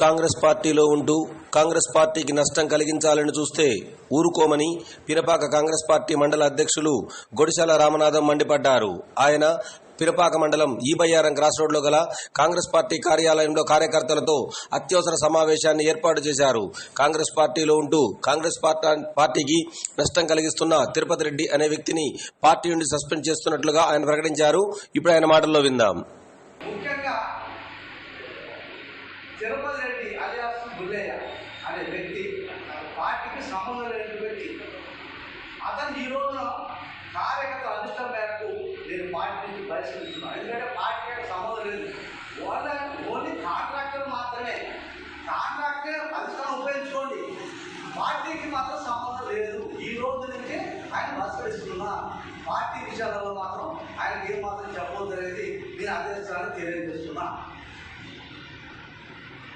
కాంగ్రెస్ పార్టీలో ఉంటూ కాంగ్రెస్ పార్టీకి నష్టం కలిగించాలని చూస్తే ఊరుకోమని పినపాక కాంగ్రెస్ పార్టీ మండల అధ్యక్షులు గొడిశాల రామనాథం మండిపడ్డారు. ఆయన పినపాక మండలం ఈబయ్యారం క్రాస్ రోడ్లో గల కాంగ్రెస్ పార్టీ కార్యాలయంలో కార్యకర్తలతో అత్యవసర సమావేశాన్ని ఏర్పాటు చేశారు. కాంగ్రెస్ పార్టీలో ఉంటూ కాంగ్రెస్ పార్టీకి నష్టం కలిగిస్తున్న తిరుపతి రెడ్డి అనే వ్యక్తిని పార్టీ నుండి సస్పెండ్ చేస్తున్నట్లుగా ఆయన ప్రకటించారు. ఇప్పుడు ఆయన మాటల్లో విందాం. తిరుపతి రెడ్డి అలియాస్ బుల్లయ్య అనే వ్యక్తి పార్టీకి సంబంధం లేని వ్యక్తి. అతను ఈ రోజున కార్యకర్తల అధిష్టం మేరకు నేను పార్టీ నుంచి బహిష్కరిస్తున్నాను. ఎందుకంటే పార్టీకి సంబంధం లేదు. ఓన్లీ కాంట్రాక్టర్ మాత్రమే. కాంట్రాక్టర్ అధిష్టానం ఉపయోగించుకోండి, పార్టీకి మాత్రం సంబంధం లేదు. ఈ రోజు నుంచి ఆయన బహిష్కరిస్తున్నా. పార్టీ విషయాలలో మాత్రం ఆయనకి ఏం మాత్రం చెప్పవద్దు అనేది నేను అధ్యక్షురాలు తెలియజేస్తున్నా.